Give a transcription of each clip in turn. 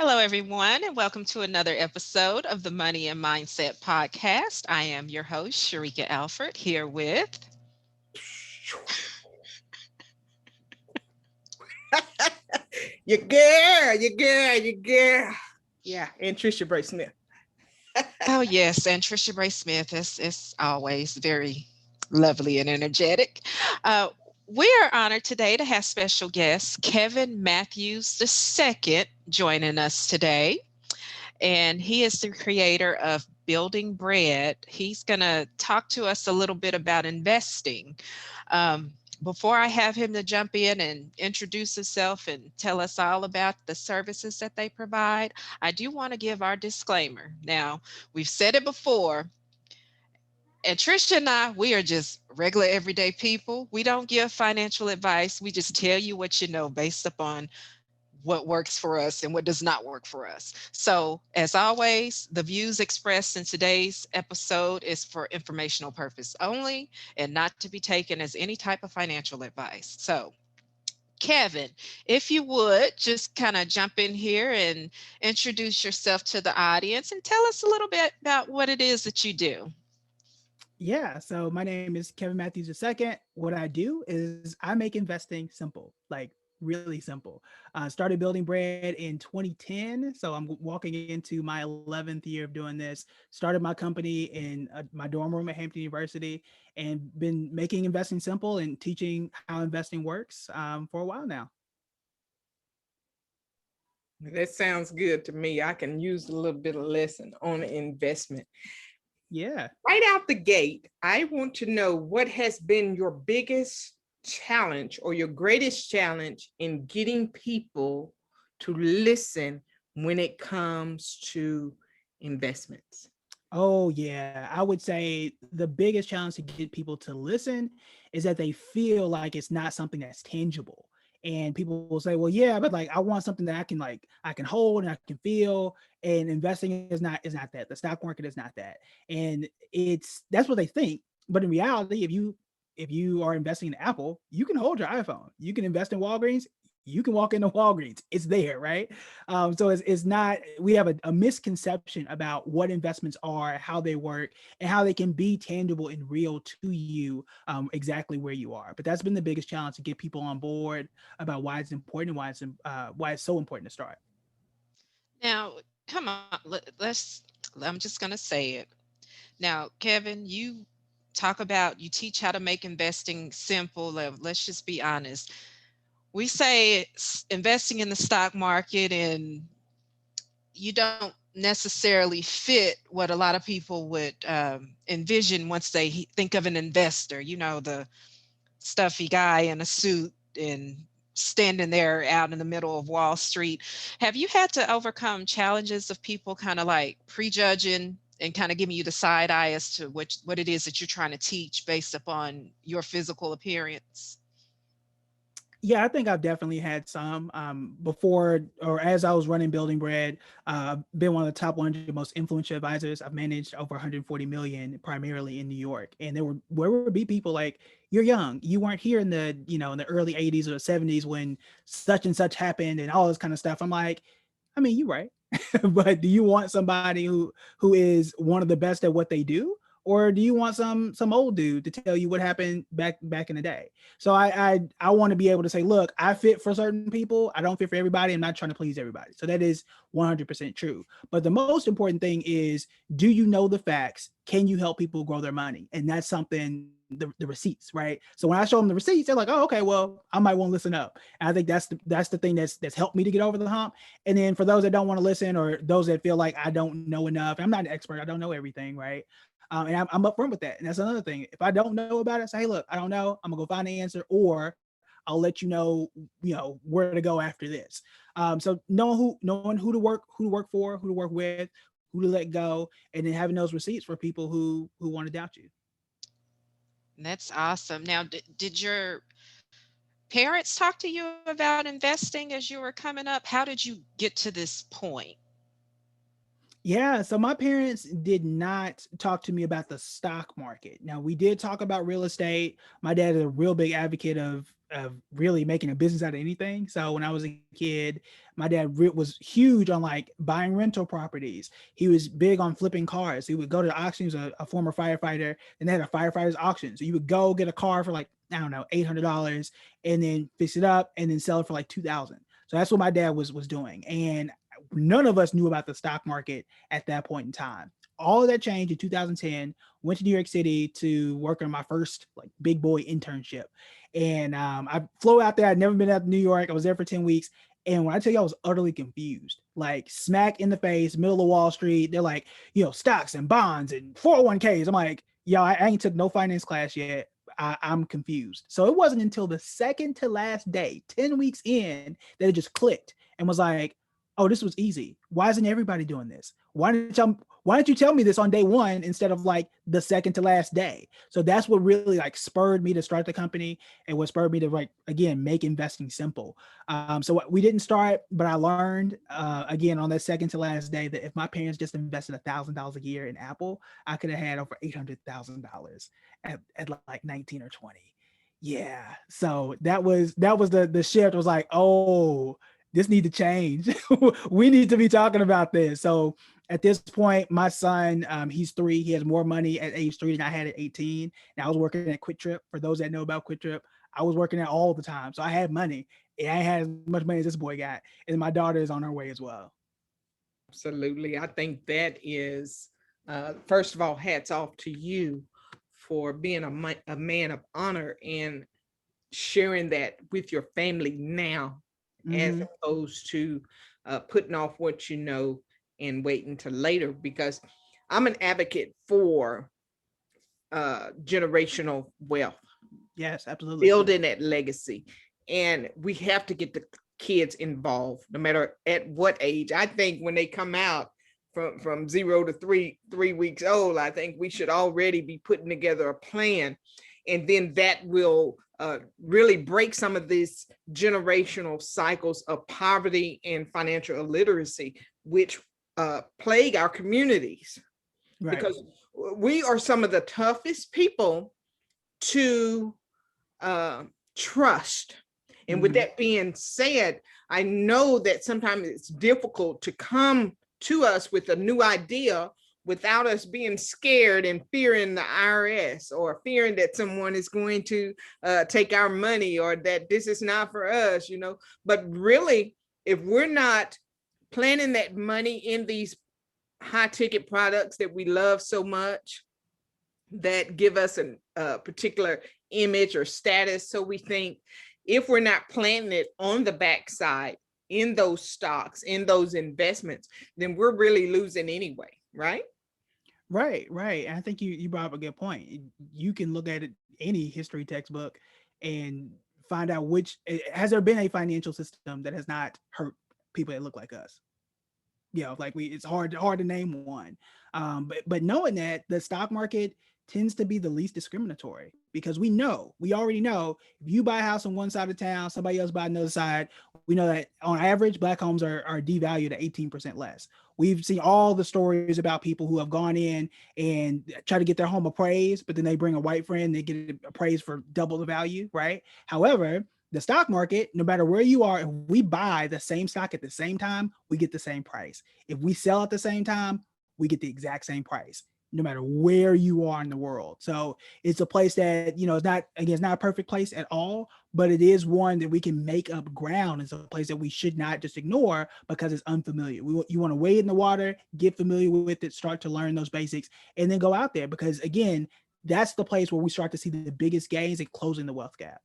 Hello, everyone, and welcome to another episode of the Money and Mindset Podcast. I am your host, Sharika Alford, here with. your girl. Yeah, Anntricia Bray Smith. Oh, yes, Anntricia Bray Smith is always very lovely and energetic. Uh, we are honored today to have special guest Kevin Matthews II joining us today. And he is the creator of Building Bread. He's going to talk to us a little bit about investing. Um, before I have him to jump in and introduce himself and tell us all about the services that they provide, I do want to give our disclaimer. Now, we've said it before, and Trisha and I, we are just regular everyday people. We don't give financial advice. We just tell you what you know based upon what works for us and what does not work for us. So, as always, the views expressed in today's episode is for informational purpose only and not to be taken as any type of financial advice. So, Kevin, if you would just kind of jump in here and introduce yourself to the audience and tell us a little bit about what it is that you do. Yeah, so my name is Kevin Matthews II. What I do is I make investing simple, like really simple. Started building bread in 2010, so I'm walking into my 11th year of doing this. Started my company in my dorm room at Hampton University, and been making investing simple and teaching how investing works for a while now. That sounds good to me. I can use a little bit of lesson on investment. Yeah. Right out the gate, I want to know what has been your biggest challenge or your greatest challenge in getting people to listen when it comes to investments. Oh, yeah. I would say the biggest challenge to get people to listen is that they feel like it's not something that's tangible. And people will say, well, yeah, but like I want something that I can hold and I can feel. And investing is not that. The stock market is not that. And that's what they think. But in reality, if you are investing in Apple, you can hold your iPhone. You can invest in Walgreens. You can walk into Walgreens. It's there, right? So it's not, we have a misconception about what investments are, how they work, and how they can be tangible and real to you exactly where you are. But that's been the biggest challenge to get people on board about why it's important and why it's so important to start. Now, come on, I'm just going to say it. Now, Kevin, you talk about, you teach how to make investing simple. Let's just be honest. We say investing in the stock market and you don't necessarily fit what a lot of people would envision once they think of an investor, the stuffy guy in a suit and standing there out in the middle of Wall Street. Have you had to overcome challenges of people kind of like prejudging and kind of giving you the side eye as to what it is that you're trying to teach based upon your physical appearance? Yeah, I think I've definitely had some before or as I was running Building Bread. Been one of the top 100 most influential advisors. I've managed over 140 million, primarily in New York. And there would be people like, "You're young. You weren't here in the early 80s or 70s when such and such happened and all this kind of stuff." I'm like, I mean, you're right, but do you want somebody who is one of the best at what they do? Or do you want some old dude to tell you what happened back in the day? So I want to be able to say, look, I fit for certain people. I don't fit for everybody. I'm not trying to please everybody. So that is 100% true. But the most important thing is, do you know the facts? Can you help people grow their money? And that's something, the receipts, right? So when I show them the receipts, they're like, oh, okay, well, I might want to listen up. And I think that's the thing that's helped me to get over the hump. And then for those that don't want to listen, or those that feel like I don't know enough, I'm not an expert. I don't know everything, right? And I'm upfront with that. And that's another thing. If I don't know about it, say, hey, look, I don't know. I'm gonna go find the answer, or I'll let where to go after this. So knowing who to work for, who to work with, who to let go, and then having those receipts for people who want to doubt you. That's awesome. Now, did your parents talk to you about investing as you were coming up? How did you get to this point? Yeah, so my parents did not talk to me about the stock market. Now, we did talk about real estate. My dad is a real big advocate of really making a business out of anything. So when I was a kid, my dad was huge on like buying rental properties. He was big on flipping cars. He would go to the auctions. A former firefighter, and they had a firefighters auction. So you would go get a car for like, I don't know, $800, and then fix it up and then sell it for like 2,000. So that's what my dad was doing. And none of us knew about the stock market at that point in time. All of that changed in 2010. Went to New York City to work on my first like big boy internship. And I flew out there. I'd never been out to New York. I was there for 10 weeks. And when I tell you I was utterly confused, like smack in the face, middle of Wall Street, they're like, stocks and bonds and 401ks. I'm like, yo, I ain't took no finance class yet. I'm confused. So it wasn't until the second to last day, 10 weeks in, that it just clicked and was like, oh, this was easy. Why isn't everybody doing this? Why didn't you tell me this on day one instead of like the second to last day? So that's what really like spurred me to start the company, and what spurred me to like, again, make investing simple. So we didn't start, but I learned again on that second to last day that if my parents just invested $1,000 a year in Apple, I could have had over $800,000 at like 19 or 20. Yeah. So that was the shift. It was like, oh, this need to change. We need to be talking about this. So at this point, my son, he's 3. He has more money at age 3 than I had at 18. And I was working at Quick Trip. For those that know about Quick Trip, I was working at all the time. So I had money. And I had as much money as this boy got. And my daughter is on her way as well. Absolutely. I think that is, first of all, hats off to you for being a man of honor and sharing that with your family now, as opposed to putting off what you know and waiting till later. Because I'm an advocate for generational wealth. Yes, absolutely. Building that legacy. And we have to get the kids involved, no matter at what age. I think when they come out from 0 to 3 weeks old, I think we should already be putting together a plan. And then that will really break some of these generational cycles of poverty and financial illiteracy, which plague our communities. Right. Because we are some of the toughest people to trust. And with that being said, I know that sometimes it's difficult to come to us with a new idea without us being scared and fearing the IRS, or fearing that someone is going to take our money, or that this is not for us, But really, if we're not planting that money in these high ticket products that we love so much, that give us a particular image or status, so we think, if we're not planting it on the backside in those stocks, in those investments, then we're really losing anyway, right? Right. And I think you brought up a good point. You can look at any history textbook and find out has there been a financial system that has not hurt people that look like us? It's hard to name one. But knowing that the stock market tends to be the least discriminatory, because we already know if you buy a house on one side of town, somebody else buy another side, we know that on average, Black homes are devalued at 18% less. We've seen all the stories about people who have gone in and try to get their home appraised, but then they bring a white friend, they get it appraised for double the value, right? However, the stock market, no matter where you are, if we buy the same stock at the same time, we get the same price. If we sell at the same time, we get the exact same price, no matter where you are in the world. So it's a place that, it's not a perfect place at all, but it is one that we can make up ground. It's a place that we should not just ignore because it's unfamiliar. You want to wade in the water, get familiar with it, start to learn those basics, and then go out there, because again, that's the place where we start to see the biggest gains in closing the wealth gap.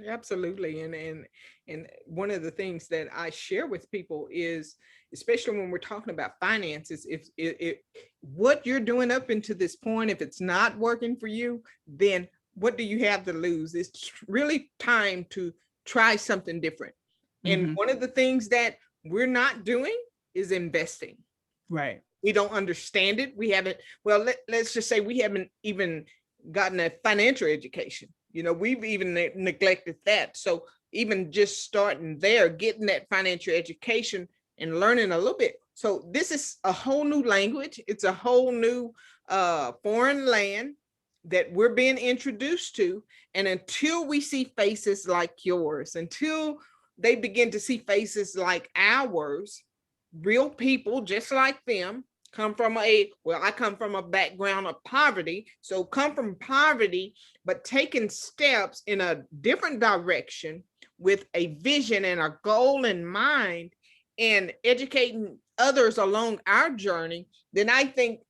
Absolutely. And one of the things that I share with people is, especially when we're talking about finances, if what you're doing up until this point, if it's not working for you, then what do you have to lose? It's really time to try something different. And one of the things that we're not doing is investing. Right. We don't understand it. We haven't, let's just say we haven't even gotten a financial education. We've even neglected that. So even just starting there, getting that financial education and learning a little bit. So this is a whole new language. It's a whole new foreign land. that we're being introduced to. And until we see faces like yours, until they begin to see faces like ours, real people just like them, come from I come from a background of poverty. So come from poverty, but taking steps in a different direction with a vision and a goal in mind and educating others along our journey, then I think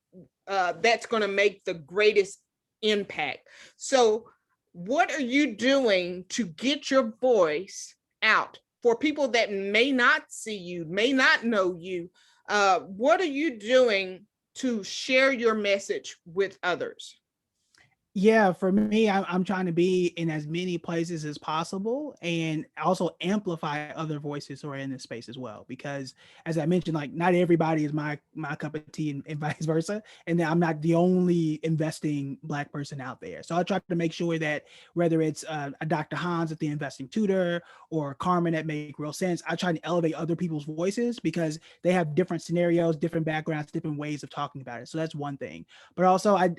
that's going to make the greatest impact. So, what are you doing to get your voice out for people that may not see you, may not know you? What are you doing to share your message with others? Yeah, for me, I'm trying to be in as many places as possible and also amplify other voices who are in this space as well. Because as I mentioned, like not everybody is my cup of tea and vice versa. And then I'm not the only investing Black person out there. So I try to make sure that whether it's a Dr. Hans at the Investing Tutor or Carmen that Make Real Sense, I try to elevate other people's voices because they have different scenarios, different backgrounds, different ways of talking about it. So that's one thing. But also I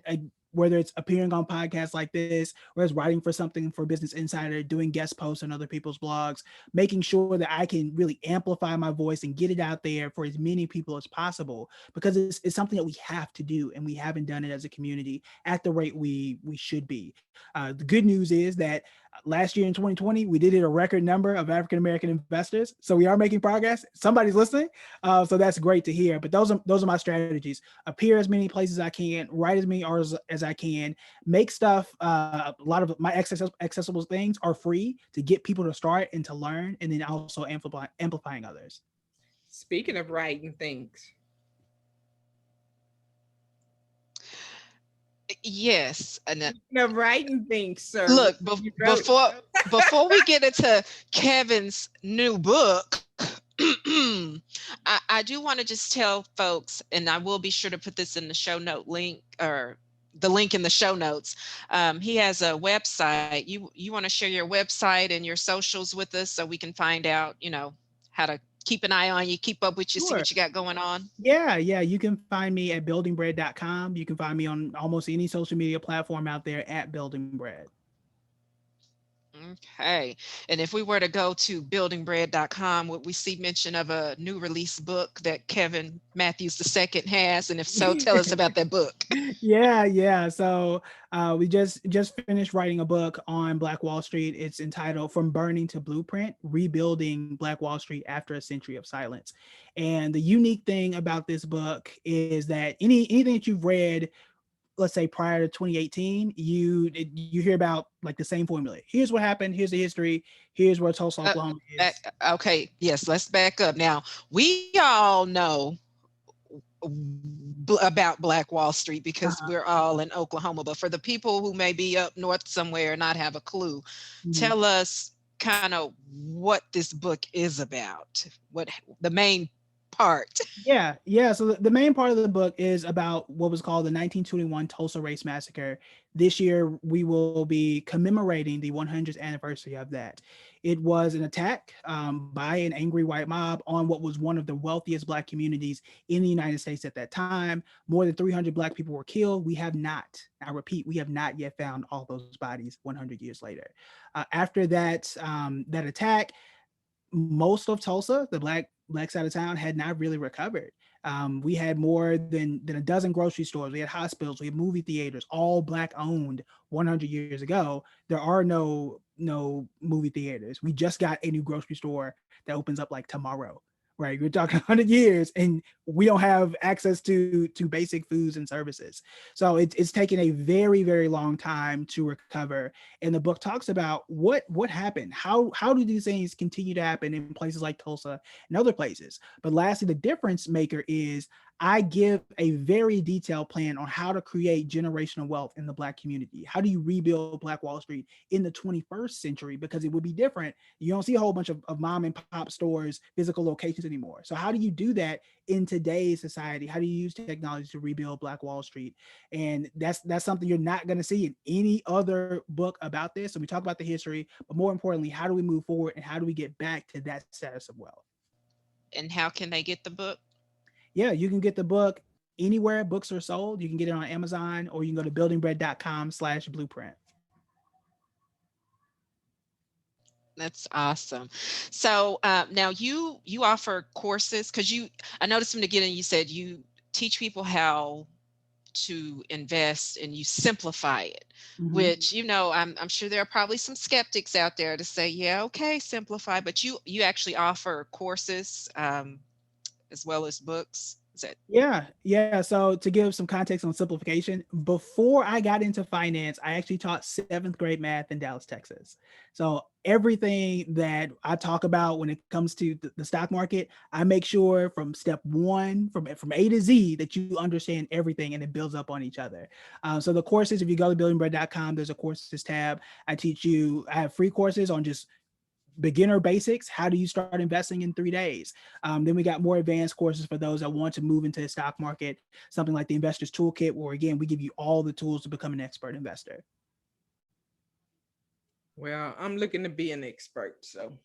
whether it's appearing on podcasts like this, or it's writing for something for Business Insider, doing guest posts on other people's blogs, making sure that I can really amplify my voice and get it out there for as many people as possible, because it's something that we have to do, and we haven't done it as a community at the rate we should be. The good news is that last year in 2020, we did hit a record number of African American investors, so we are making progress. Somebody's listening, so that's great to hear. But those are my strategies: appear as many places as I can, write as many articles as I can, make stuff. A lot of my accessible things are free to get people to start and to learn, and then also amplifying others. Speaking of writing things, Yes, and speaking of writing things, sir, look, you wrote. before we get into Kevin's new book, I do want to just tell folks, and I will be sure to put this in the show note link, or the link in the show notes. He has a website. You want to share your website and your socials with us so we can find out, how to keep an eye on you, keep up with you, see Sure. what you got going on. Yeah. You can find me at buildingbread.com. You can find me on almost any social media platform out there at buildingbread. Okay. And if we were to go to buildingbread.com, would we see mention of a new release book that Kevin Matthews II has? And if so, tell us about that book. Yeah. So we just finished writing a book on Black Wall Street. It's entitled "From Burning to Blueprint: Rebuilding Black Wall Street After a Century of Silence." And the unique thing about this book is that anything that you've read, let's say prior to 2018, you hear about like the same formula. Here's what happened. Here's the history. Here's where Tulsa, Uh, Oklahoma is. okay. Yes, let's back up. Now, we all know about Black Wall Street because Uh-huh. we're all in Oklahoma. But for the people who may be up north somewhere and not have a clue, Mhm. tell us kind of what this book is about, what the main part. Yeah. So the main part of the book is about what was called the 1921 Tulsa Race Massacre. This year, we will be commemorating the 100th anniversary of that. It was an attack by an angry white mob on what was one of the wealthiest Black communities in the United States at that time. More than 300 Black people were killed. We have not, I repeat, we have not yet found all those bodies 100 years later. After that attack, most of Tulsa, the black side of town, had not really recovered. We had more than a dozen grocery stores. We had hospitals. We had movie theaters, all Black owned 100 years ago. There are no movie theaters. We just got a new grocery store that opens up like tomorrow. Right, we're talking 100 years, and we don't have access to basic foods and services. So it's taken a very long time to recover. And the book talks about what happened, how do these things continue to happen in places like Tulsa and other places. But lastly, the difference maker is I give a very detailed plan on how to create generational wealth in the Black community. How do you rebuild Black Wall Street in the 21st century? Because it would be different. You don't see a whole bunch of mom and pop stores, physical locations anymore. So how do you do that in today's society? How do you use technology to rebuild Black Wall Street? And that's something you're not going to see in any other book about this. So we talk about the history, but more importantly, how do we move forward and how do we get back to that status of wealth? And how can they get the book? Yeah, you can get the book anywhere books are sold. You can get it on Amazon, or you can go to buildingbread.com/blueprint. That's awesome. So now you offer courses because I noticed from the beginning you said you teach people how to invest and you simplify it, Mhm. which I'm sure there are probably some skeptics out there to say, yeah, okay, simplify, but you actually offer courses as well as books. Is that Yeah. So to give some context on simplification, before I got into finance, I actually taught seventh grade math in Dallas, Texas. So everything that I talk about when it comes to the stock market, I make sure from step one, from A to Z, that you understand everything and it builds up on each other. So the courses, if you go to buildingbread.com, there's a courses tab. I have free courses on just beginner basics. How do you start investing in 3 days? Then we got more advanced courses for those that want to move into the stock market, something like the Investor's Toolkit, where again, we give you all the tools to become an expert investor. Well, I'm looking to be an expert, so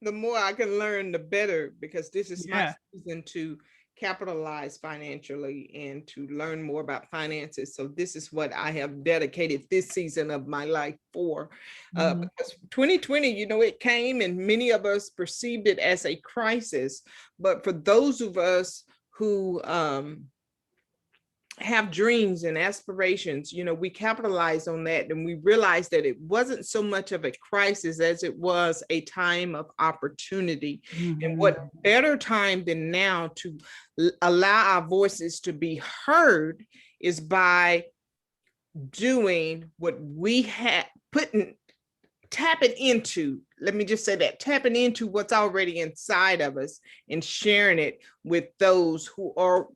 the more I can learn, the better, because this is my Yeah. season to capitalize financially and to learn more about finances. So this is what I have dedicated this season of my life for. Mhm. Because 2020, it came and many of us perceived it as a crisis. But for those of us who have dreams and aspirations, we capitalize on that, and we realize that it wasn't so much of a crisis as it was a time of opportunity. And Mhm. what better time than now to allow our voices to be heard is by doing what we had tapping into, let me just say that, tapping into what's already inside of us and sharing it with those who are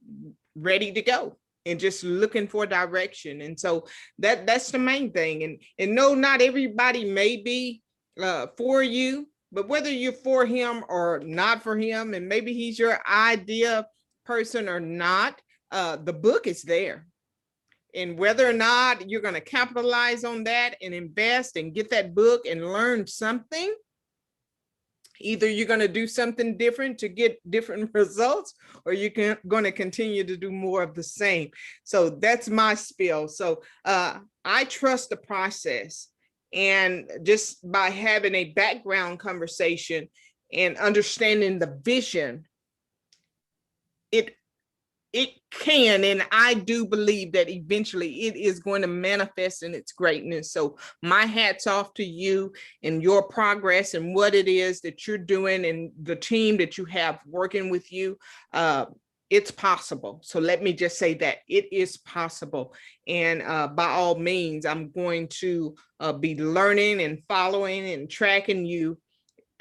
ready to go and just looking for direction. And so that's the main thing. And no, not everybody may be for you, but whether you're for him or not for him, and maybe he's your idea person or not, the book is there. And whether or not you're going to capitalize on that and invest and get that book and learn something, either you're going to do something different to get different results, or you're going to continue to do more of the same. So that's my spiel. So I trust the process. And just by having a background conversation and understanding the vision, it it can, and I do believe that eventually it is going to manifest in its greatness. So my hat's off to you and your progress and what it is that you're doing and the team that you have working with you. It's possible. So let me just say that it is possible. And by all means, I'm going to be learning and following and tracking you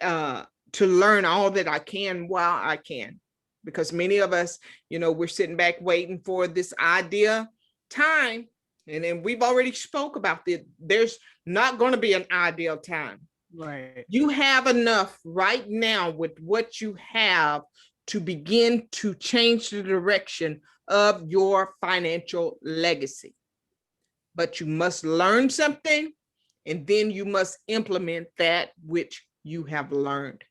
to learn all that I can while I can. Because many of us, we're sitting back waiting for this idea time. And then we've already spoke about it. There's not going to be an ideal time. Right. You have enough right now with what you have to begin to change the direction of your financial legacy. But you must learn something, and then you must implement that which you have learned.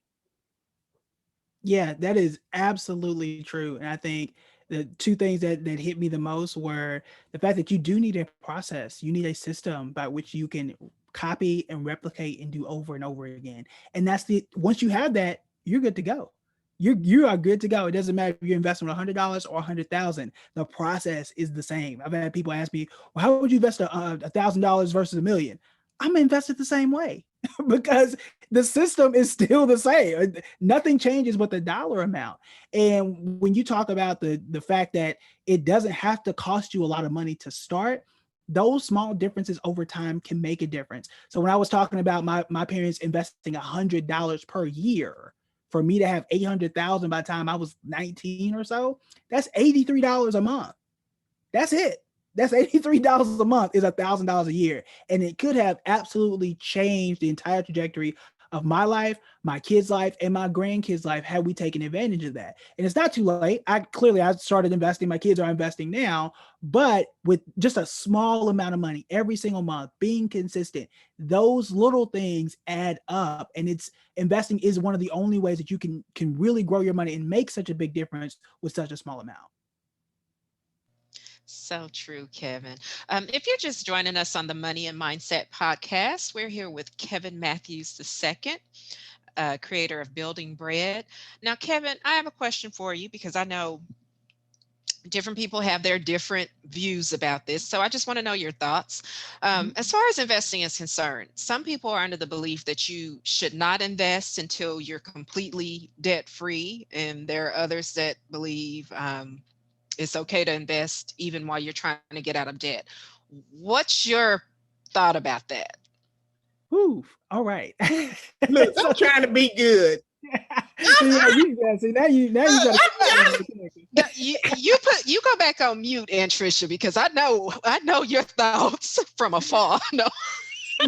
Yeah, that is absolutely true. And I think the two things that hit me the most were the fact that you do need a process. You need a system by which you can copy and replicate and do over and over again. And once you have that, you're good to go. You are good to go. It doesn't matter if you're investing $100 or 100,000. The process is the same. I've had people ask me, "Well, how would you invest $1,000 versus a million?" I'm invested the same way because the system is still the same. Nothing changes but the dollar amount. And when you talk about the fact that it doesn't have to cost you a lot of money to start, those small differences over time can make a difference. So when I was talking about my parents investing $100 per year, for me to have 800,000 by the time I was 19 or so, that's $83 a month. That's it. That's $83 a month is $1,000 a year. And it could have absolutely changed the entire trajectory of my life, my kids' life, and my grandkids' life had we taken advantage of that. And it's not too late. I started investing. My kids are investing now, but with just a small amount of money every single month, being consistent, those little things add up. And it's investing is one of the only ways that you can really grow your money and make such a big difference with such a small amount. So true, Kevin. If you're just joining us on the Money and Mindset podcast, we're here with Kevin Matthews II, creator of Building Bread. Now, Kevin, I have a question for you because I know different people have their different views about this. So I just want to know your thoughts. As far as investing is concerned, some people are under the belief that you should not invest until you're completely debt free. And there are others that believe it's okay to invest even while you're trying to get out of debt. What's your thought about that? Whew. All right. Look, I'm trying to be good. See, now you got You go back on mute, Anntricia, because I know your thoughts from afar. No.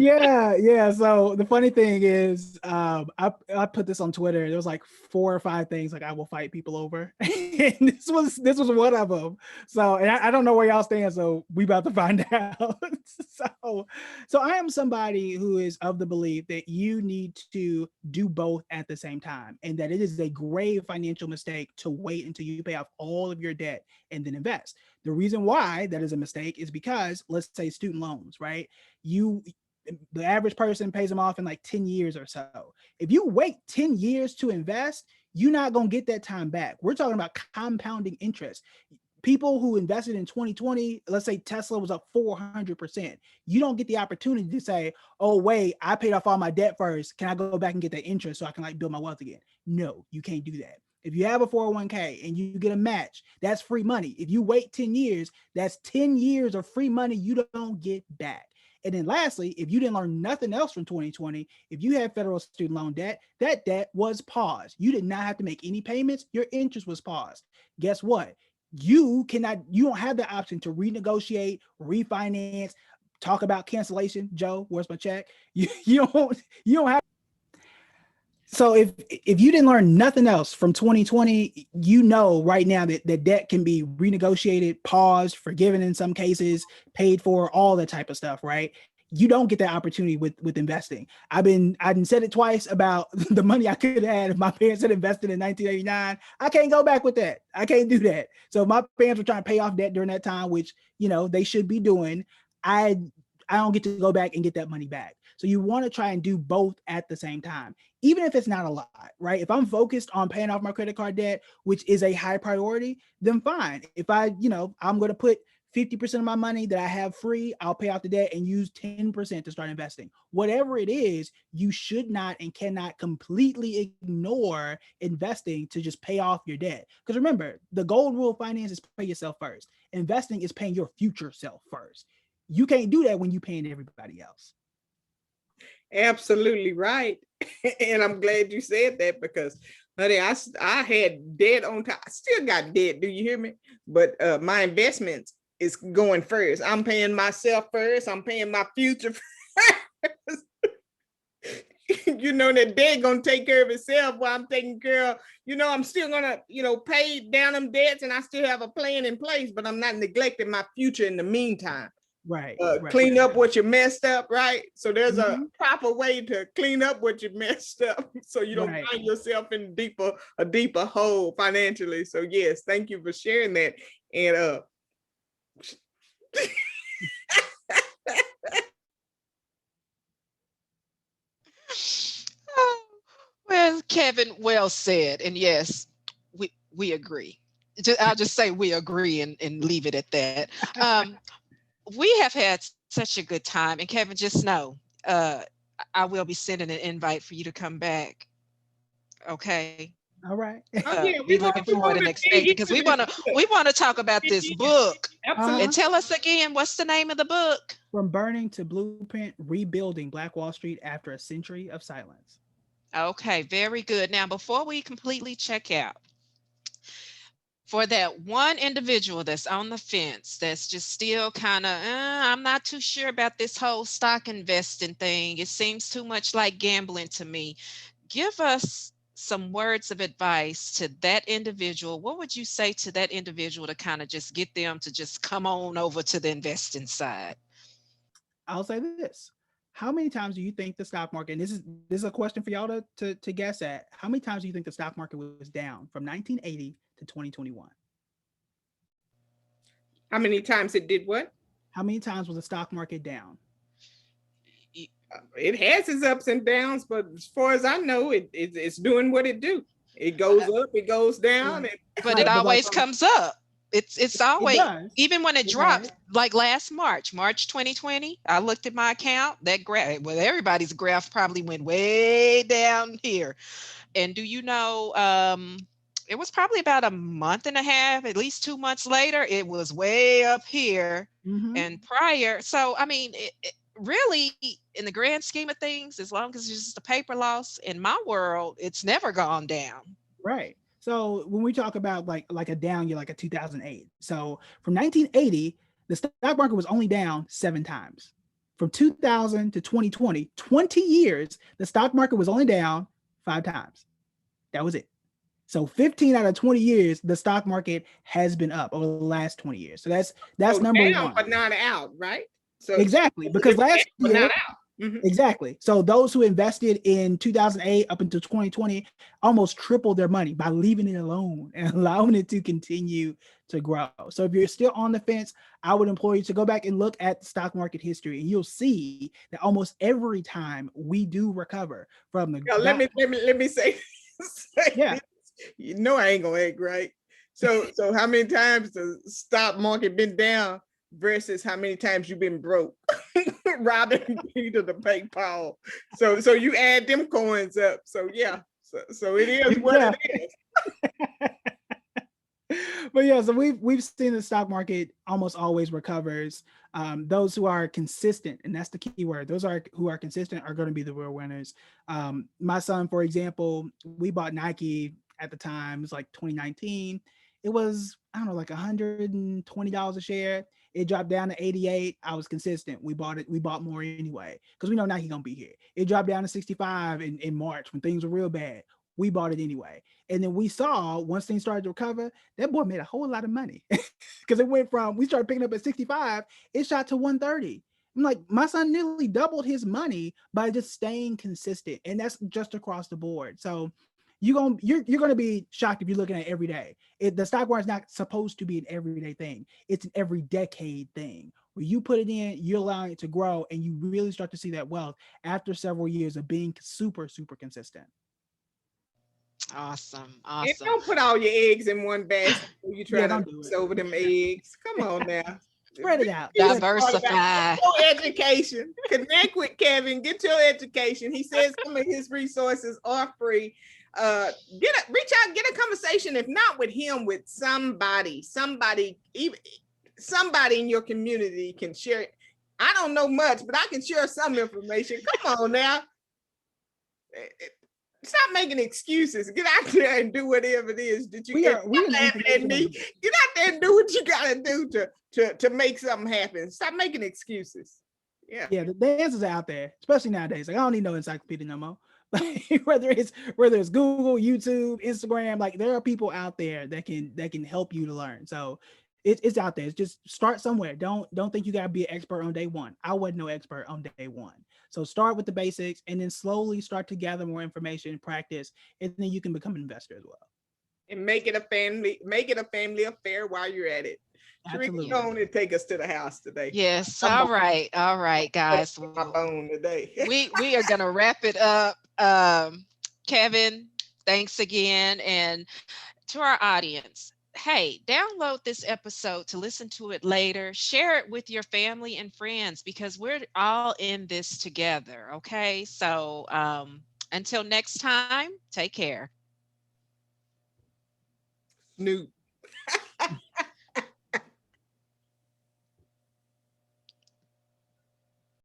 Yeah. So the funny thing is, I put this on Twitter. There was like 4 or 5 things like I will fight people over, and this was one of them. So, and I don't know where y'all stand. So we about to find out. So I am somebody who is of the belief that you need to do both at the same time, and that it is a grave financial mistake to wait until you pay off all of your debt and then invest. The reason why that is a mistake is because, let's say, student loans, right? The average person pays them off in like 10 years or so. If you wait 10 years to invest, you're not going to get that time back. We're talking about compounding interest. People who invested in 2020, let's say Tesla was up 400%. You don't get the opportunity to say, oh, wait, I paid off all my debt first. Can I go back and get that interest so I can like build my wealth again? No, you can't do that. If you have a 401k and you get a match, that's free money. If you wait 10 years, that's 10 years of free money you don't get back. And then lastly, if you didn't learn nothing else from 2020, if you had federal student loan debt, that debt was paused. You did not have to make any payments. Your interest was paused. Guess what? You don't have the option to renegotiate, refinance, talk about cancellation. Joe, where's my check? You don't have. So if you didn't learn nothing else from 2020, you know right now that the debt can be renegotiated, paused, forgiven in some cases, paid for, all that type of stuff, right? You don't get that opportunity with investing. I didn't said it twice about the money I could have had if my parents had invested in 1989. I can't go back with that. I can't do that. So if my parents were trying to pay off debt during that time, which they should be doing, I don't get to go back and get that money back. So you want to try and do both at the same time, even if it's not a lot, right? If I'm focused on paying off my credit card debt, which is a high priority, then fine. If I'm going to put 50% of my money that I have free, I'll pay off the debt and use 10% to start investing. Whatever it is, you should not and cannot completely ignore investing to just pay off your debt. Because remember, the golden rule of finance is pay yourself first. Investing is paying your future self first. You can't do that when you're paying everybody else. Absolutely right. And I'm glad you said that because, honey, I had debt on top. I still got debt. Do you hear me? But my investments is going first. I'm paying myself first. I'm paying my future first. That debt gonna take care of itself while I'm taking care of, I'm still gonna, pay down them debts and I still have a plan in place, but I'm not neglecting my future in the meantime. Right. Clean up what you messed up, right? So there's a proper way to clean up what you messed up so you don't find yourself in a deeper hole financially. So yes, thank you for sharing that. And Well, Kevin, well said. And yes, we agree. I'll just say we agree and leave it at that. We have had such a good time. And Kevin, just know, I will be sending an invite for you to come back. Okay. All right. Be looking forward and expect because we want to talk about this book. And tell us again, what's the name of the book? From Burning to Blueprint: Rebuilding Black Wall Street After a Century of Silence. Okay, very good. Now, before we completely check out, for that one individual that's on the fence, that's just still kind of, I'm not too sure about this whole stock investing thing. It seems too much like gambling to me. Give us some words of advice to that individual. What would you say to that individual to kind of just get them to just come on over to the investing side? I'll say this. How many times do you think the stock market, and this is a question for y'all to guess at, how many times do you think the stock market was down from 1980 to 2021? How many times it did what? How many times was the stock market down? It has its ups and downs, but as far as I know, it's doing what it do. It goes up, it goes down. But it Right, but like always comes up. It's it always, does. even when it It drops, does. like last March 2020, I looked at my account, that graph, well, everybody's graph probably went way down here. And do you know, it was probably about a month and a half, at least 2 months later, it was way up here Hmm. and prior. So, I mean, really, in the grand scheme of things, as long as it's just a paper loss, in my world, it's never gone down. Right. So when we talk about like a down year, like a 2008. So from 1980, the stock market was only down 7 times. From 2000 to 2020, 20 years, the stock market was only down 5 times. That was it. So 15 out of 20 years, the stock market has been up over the last 20 years. So that's So number down one. but not out, right? So Exactly. Because it's down last but year, not out. Mhm. exactly. So those who invested in 2008 up until 2020 almost tripled their money by leaving it alone and allowing it to continue to grow. So if you're still on the fence, I would implore you to go back and look at the stock market history, and you'll see that almost every time we do recover from the Yeah, let back. me say, say Yeah. this. You know I ain't gonna act right. So how many times the stock market been down versus how many times you been broke, robbing Peter to pay Paul. So you add them coins up. So yeah, so it is what Yeah. it is. But yeah, so we've seen the stock market almost always recovers. Those who are consistent, and that's the key word. Those are who are consistent are going to be the real winners. My son, for example, we bought Nike at the time. It was like 2019. It was, I don't know, like $120 a share. It dropped down to 88. I was consistent. We bought it. We bought more anyway because we know Nike gonna be here. It dropped down to 65 in March when things were real bad. We bought it anyway. And then we saw once things started to recover, that boy made a whole lot of money because it went from, we started picking up at 65, it shot to 130. I'm like, my son nearly doubled his money by just staying consistent, and that's just across the board. So you're gonna be shocked if you're looking at every day. The stock market is not supposed to be an everyday thing; it's an every decade thing. Where you put it in, you're allowing it to grow, and you really start to see that wealth after several years of being super consistent. Awesome. And Awesome. don't put all your eggs in one basket when you Yeah, trying to don't do mix it. over them eggs. Come on now. Spread it out. Be Spread it smart about Diversify. your education. Connect with Kevin. Get your education. He says some of his resources are free. Reach out, get a conversation. If not with him, with somebody, even somebody in your community can share. I don't know much, but I can share some information. Come on now. Stop making excuses. Get out there and do whatever it is that you get. we Stop are an laughing at information me. age. Get out there and do what you gotta do to make something happen. Stop making excuses. Yeah. Yeah, the answers are out there, especially nowadays. Like I don't need no encyclopedia no more. Whether it's Google, YouTube, Instagram, like there are people out there that can help you to learn. So it's out there. It's just start somewhere. Don't think you gotta be an expert on day one. I wasn't no expert on day one. So start with the basics and then slowly start to gather more information, practice, and then you can become an investor as well. And make it a family affair while you're at it. Sheree, Absolutely. go on and take us to the house today. Yes. I'm All right. All right, guys. my bone today. We are gonna wrap it up. Kevin, thanks again. And to our audience, hey, download this episode to listen to it later. Share it with your family and friends because we're all in this together. Okay. So until next time, take care. Snoop.